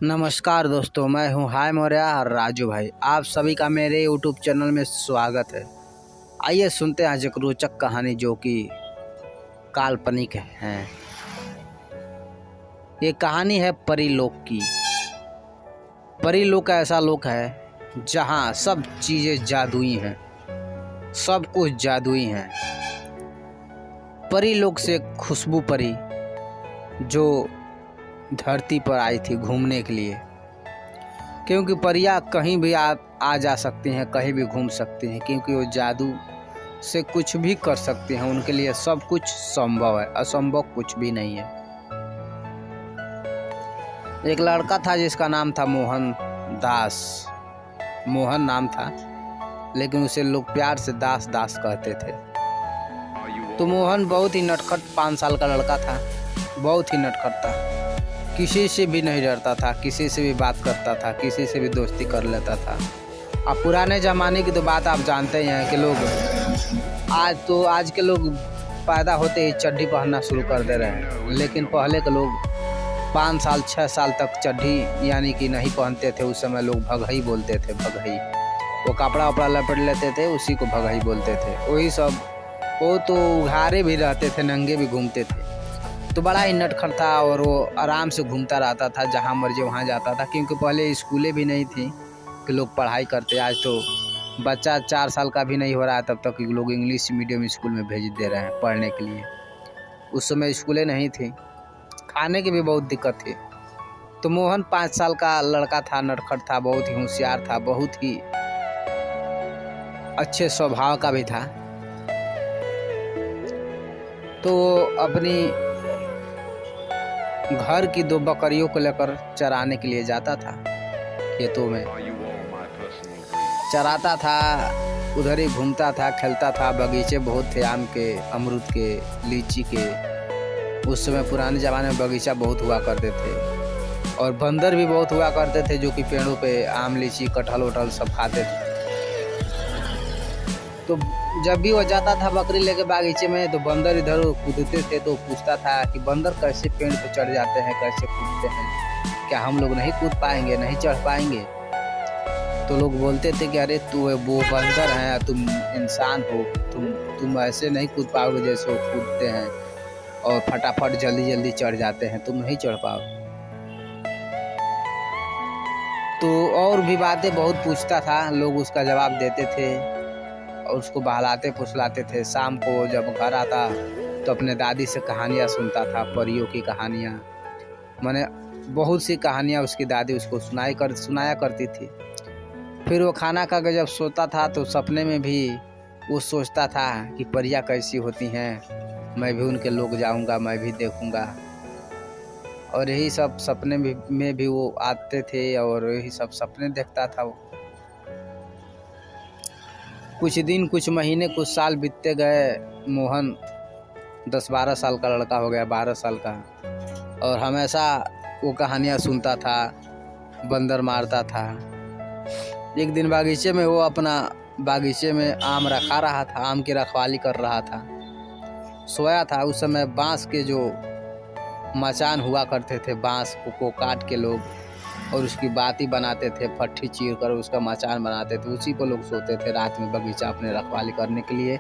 नमस्कार दोस्तों, मैं हूं हाय मौर्य और राजू भाई। आप सभी का मेरे यूट्यूब चैनल में स्वागत है। आइए सुनते हैं आज एक रोचक कहानी जो कि काल्पनिक है। ये कहानी है परीलोक की। परीलोक ऐसा लोक है जहां सब चीज़ें जादुई हैं, सब कुछ जादुई हैं। परीलोक से खुशबू परी जो धरती पर आई थी घूमने के लिए, क्योंकि परियां कहीं भी आ जा सकती हैं, कहीं भी घूम सकती हैं, क्योंकि वो जादू से कुछ भी कर सकती हैं। उनके लिए सब कुछ संभव है, असंभव कुछ भी नहीं है। एक लड़का था जिसका नाम था मोहन दास। मोहन नाम था, लेकिन उसे लोग प्यार से दास दास कहते थे। तो मोहन बहुत ही नटखट 5 साल का लड़का था, बहुत ही नटखट था। किसी से भी नहीं डरता था, किसी से भी बात करता था, किसी से भी दोस्ती कर लेता था। अब पुराने ज़माने की तो बात आप जानते ही हैं कि लोग आज के लोग पैदा होते ही चड्ढी पहनना शुरू कर दे रहे हैं, लेकिन पहले के लोग 5 साल 6 साल तक चड्ढी यानी कि नहीं पहनते थे। उस समय लोग भगई बोलते थे। भगई वो कपड़ा वपड़ा लपेट लेते थे, उसी को भगई बोलते थे। वही सब, वो तो उघारे भी रहते थे, नंगे भी घूमते थे। तो बड़ा ही नटखट था और वो आराम से घूमता रहता था, जहाँ मर्जी वहाँ जाता था, क्योंकि पहले स्कूलें भी नहीं थी कि लोग पढ़ाई करते। आज तो बच्चा 4 साल का भी नहीं हो रहा है तब तक लोग इंग्लिश मीडियम स्कूल में भेज दे रहे हैं पढ़ने के लिए। उस समय स्कूलें नहीं थी, खाने की भी बहुत दिक्कत थी। तो मोहन 5 साल का लड़का था, नटखट था, बहुत ही होशियार था, बहुत ही अच्छे स्वभाव का भी था। तो अपनी घर की 2 बकरियों को लेकर चराने के लिए जाता था। खेतों में चराता था, उधर ही घूमता था, खेलता था। बगीचे बहुत थे, आम के, अमरूद के, लीची के। उस समय पुराने ज़माने में बगीचा बहुत हुआ करते थे, और बंदर भी बहुत हुआ करते थे जो कि पेड़ों पे आम, लीची, कटहल वटहल सब खाते थे। तो जब भी वो जाता था बकरी लेके बागीचे में, तो बंदर इधर कूदते थे। तो पूछता था कि बंदर कैसे पेड़ पे चढ़ जाते हैं, कैसे कूदते हैं, क्या हम लोग नहीं कूद पाएंगे, नहीं चढ़ पाएंगे? तो लोग बोलते थे कि अरे तू वो बंदर है, तुम इंसान हो, तुम ऐसे नहीं कूद पाओगे जैसे वो कूदते हैं और फटाफट जल्दी जल्दी चढ़ जाते हैं, तुम नहीं चढ़ पाओगे। तो और भी बातें बहुत पूछता था, लोग उसका जवाब देते थे और उसको बहलाते फुसलाते थे। शाम को जब घर आता तो अपने दादी से कहानियाँ सुनता था, परियों की कहानियाँ। मैंने बहुत सी कहानियाँ उसकी दादी उसको सुनाया करती थी। फिर वो खाना खा के जब सोता था तो सपने में भी वो सोचता था कि परियां कैसी होती हैं, मैं भी उनके लोग जाऊंगा, मैं भी देखूंगा। और यही सब सपने में भी वो आते थे और यही सब सपने देखता था वो। कुछ दिन, कुछ महीने, कुछ साल बीतते गए। मोहन 10-12 साल का लड़का हो गया, 12 साल का, और हमेशा वो कहानियाँ सुनता था, बंदर मारता था। एक दिन बागीचे में वो अपना बागीचे में आम रखा रहा था, आम की रखवाली कर रहा था, सोया था। उस समय बांस के जो मचान हुआ करते थे, बांस को काट के लोग और उसकी बाती बनाते थे, फट्टी चीर कर उसका मचान बनाते थे, उसी पर लोग सोते थे रात में बगीचा अपने रखवाली करने के लिए।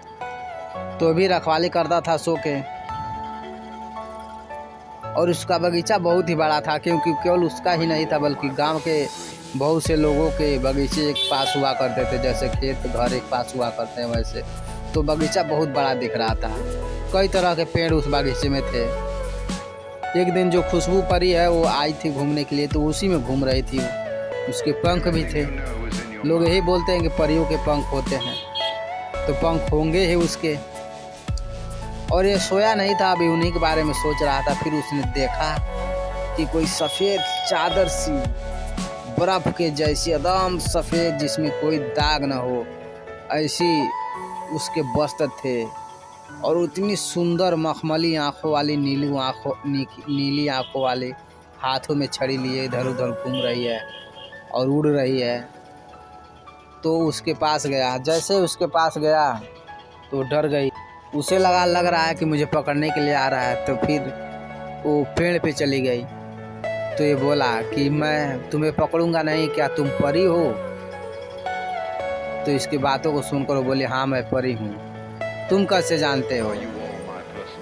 तो भी रखवाली करता था सो के। और उसका बगीचा बहुत ही बड़ा था, क्योंकि केवल उसका ही नहीं था बल्कि गांव के बहुत से लोगों के बगीचे एक पास हुआ करते थे, जैसे खेत घर एक पास हुआ करते हैं वैसे। तो बगीचा बहुत बड़ा दिख रहा था, कई तरह के पेड़ उस बगीचे में थे। एक दिन जो खुशबू परी है वो आई थी घूमने के लिए, तो उसी में घूम रही थी। उसके पंख भी थे। लोग यही बोलते हैं कि परियों के पंख होते हैं, तो पंख होंगे ही उसके। और ये सोया नहीं था, अभी उन्हीं के बारे में सोच रहा था। फिर उसने देखा कि कोई सफ़ेद चादर सी, बर्फ के जैसी एकदम सफ़ेद, जिसमें कोई दाग न हो, ऐसी उसके वस्त्र थे। और उतनी सुंदर मखमली आँखों वाली, नीली आँखों वाली, हाथों में छड़ी लिए इधर उधर घूम रही है और उड़ रही है। तो उसके पास गया। जैसे उसके पास गया तो डर गई। उसे लग रहा है कि मुझे पकड़ने के लिए आ रहा है। तो फिर वो पेड़ पे चली गई तो ये बोला कि मैं तुम्हें पकड़ूंगा नहीं, क्या तुम परी हो? तो इसकी बातों को सुनकर वो बोली हाँ मैं परी हूँ। तुम कैसे जानते हो?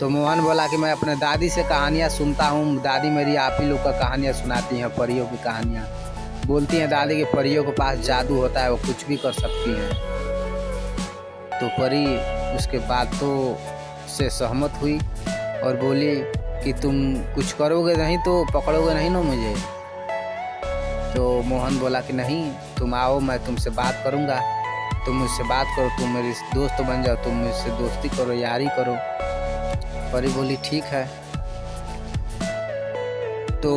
तो मोहन बोला कि मैं अपने दादी से कहानियाँ सुनता हूँ, दादी मेरी आप ही लोग का कहानियाँ सुनाती हैं, परियों की कहानियाँ। बोलती हैं दादी कि परियों के पास जादू होता है, वो कुछ भी कर सकती हैं। तो परी उसके बातों से सहमत हुई और बोली कि तुम कुछ करोगे नहीं तो पकड़ोगे नहीं ना मुझे? तो मोहन बोला कि नहीं, तुम आओ, मैं तुमसे बात करूँगा, तुम मुझसे बात करो, तुम मेरी दोस्त बन जाओ, तुम मुझसे दोस्ती करो, यारी करो। परी बोली ठीक है। तो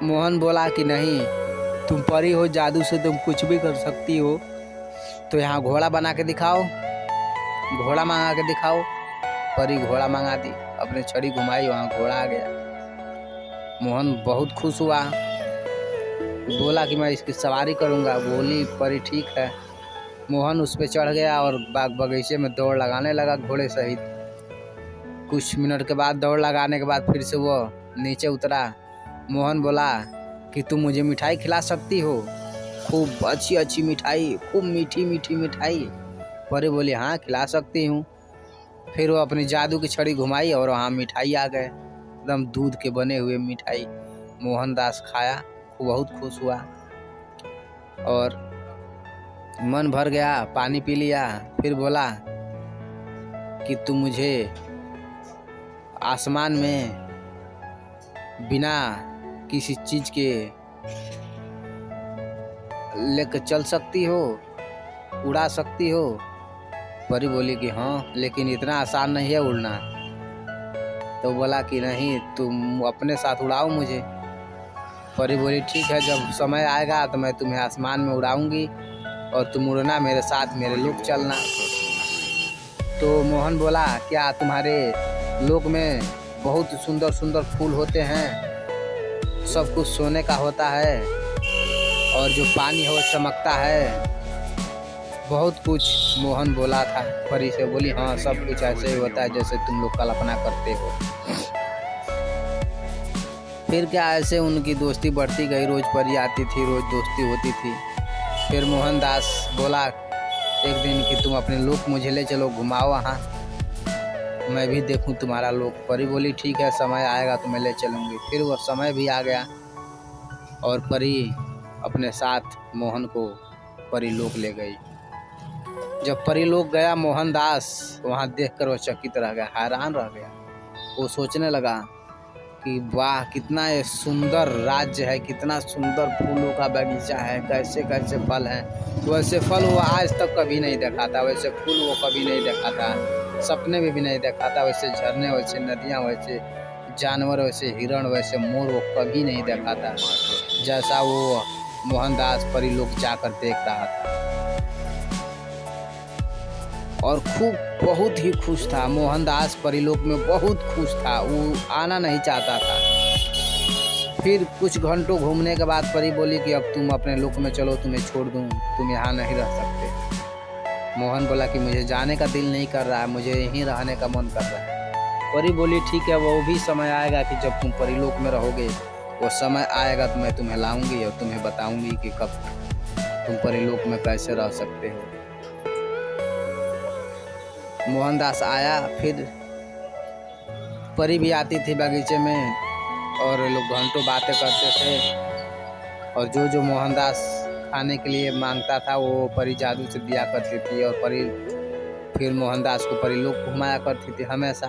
मोहन बोला कि नहीं, तुम परी हो, जादू से तुम कुछ भी कर सकती हो, तो यहाँ घोड़ा बना के दिखाओ, घोड़ा मंगा के दिखाओ। परी घोड़ा मंगा दी, अपने छड़ी घुमाई, वहाँ घोड़ा आ गया। मोहन बहुत खुश हुआ, बोला कि मैं इसकी सवारी करूँगा। बोली परी ठीक है। मोहन उस पर चढ़ गया और बाग बगीचे में दौड़ लगाने लगा घोड़े सहित। कुछ मिनट के बाद दौड़ लगाने के बाद फिर से वो नीचे उतरा। मोहन बोला कि तुम मुझे मिठाई खिला सकती हो, खूब अच्छी अच्छी मिठाई, खूब मीठी मीठी मिठाई। परी बोली हाँ खिला सकती हूँ। फिर वो अपनी जादू की छड़ी घुमाई और वहाँ मिठाई आ गए, एकदम दूध के बने हुए मिठाई। मोहनदास खाया, बहुत खुश हुआ और मन भर गया, पानी पी लिया। फिर बोला कि तुम मुझे आसमान में बिना किसी चीज के लेकर चल सकती हो, उड़ा सकती हो? परी बोली कि हाँ, लेकिन इतना आसान नहीं है उड़ना। तो बोला कि नहीं, तुम अपने साथ उड़ाओ मुझे। परी बोली ठीक है, जब समय आएगा तो मैं तुम्हें आसमान में उड़ाऊंगी और तुम उड़ना मेरे साथ, मेरे लोक चलना। तो मोहन बोला क्या तुम्हारे लोक में बहुत सुंदर सुंदर फूल होते हैं, सब कुछ सोने का होता है और जो पानी है वो चमकता है, बहुत कुछ मोहन बोला था। परी से बोली हाँ सब कुछ ऐसे ही होता है जैसे तुम लोग कल्पना करते हो। फिर क्या ऐसे उनकी दोस्ती बढ़ती गई, रोज परी आती थी, रोज दोस्ती होती थी। फिर मोहनदास बोला एक दिन कि तुम अपने लोक मुझे ले चलो, घुमाओ वहाँ, मैं भी देखूं तुम्हारा लोक। परी बोली ठीक है, समय आएगा तो मैं ले चलूँगी। फिर वो समय भी आ गया और परी अपने साथ मोहन को परी लोक ले गई। जब परी लोक गया मोहनदास, वहाँ देखकर वो चकित रह गया, हैरान रह गया। वो सोचने लगा कि वाह कितना ये सुंदर राज्य है, कितना सुंदर फूलों का बगीचा है, कैसे कैसे फल हैं। वैसे फल वो आज तक कभी नहीं देखा था, वैसे फूल वो कभी नहीं देखा था, सपने में भी नहीं देखा था। वैसे झरने, वैसे नदियाँ, वैसे जानवर, वैसे हिरण, वैसे मोर वो कभी नहीं देखा था, जैसा वो मोहनदास परी लोक जाकर देख रहा था। और खूब बहुत ही खुश था मोहनदास, परीलोक में बहुत खुश था, वो आना नहीं चाहता था। फिर कुछ घंटों घूमने के बाद परी बोली कि अब तुम अपने लोक में चलो, तुम्हें छोड़ दूं, तुम यहाँ नहीं रह सकते। मोहन बोला कि मुझे जाने का दिल नहीं कर रहा है, मुझे यहीं रहने का मन कर रहा है। परी बोली ठीक है, वो भी समय आएगा कि जब तुम परीलोक में रहोगे, वो समय आएगा तो मैं तुम्हें लाऊंगी और तुम्हें बताऊंगी कि कब तुम परीलोक में कैसे रह सकते हो। मोहनदास आया, फिर परी भी आती थी बगीचे में और लोग घंटों बातें करते थे और जो जो मोहनदास खाने के लिए मांगता था वो परी जादू से दिया करती थी और परी फिर मोहनदास को परी लोग घुमाया करती थी हमेशा।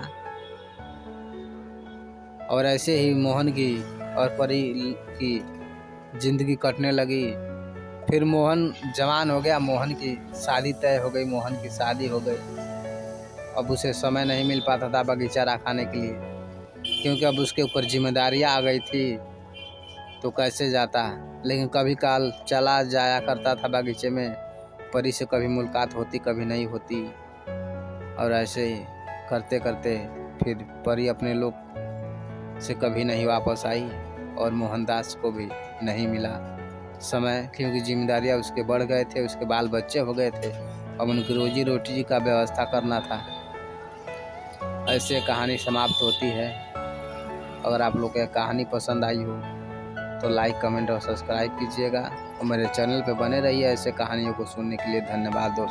और ऐसे ही मोहन की और परी की जिंदगी कटने लगी। फिर मोहन जवान हो गया, मोहन की शादी तय हो गई, मोहन की शादी हो गई। अब उसे समय नहीं मिल पाता था बगीचा रखाने के लिए, क्योंकि अब उसके ऊपर जिम्मेदारियां आ गई थी, तो कैसे जाता। लेकिन कभी काल चला जाया करता था बगीचे में, परी से कभी मुलाकात होती कभी नहीं होती। और ऐसे ही करते करते फिर परी अपने लोग से कभी नहीं वापस आई और मोहनदास को भी नहीं मिला समय, क्योंकि जिम्मेदारियां उसके बढ़ गए थे, उसके बाल बच्चे हो गए थे, अब उनकी रोजी रोटी का व्यवस्था करना था। ऐसे कहानी समाप्त होती है। अगर आप लोग को कहानी पसंद आई हो तो लाइक कमेंट और सब्सक्राइब कीजिएगा और मेरे चैनल पे बने रहिए ऐसे कहानियों को सुनने के लिए। धन्यवाद दोस्तों।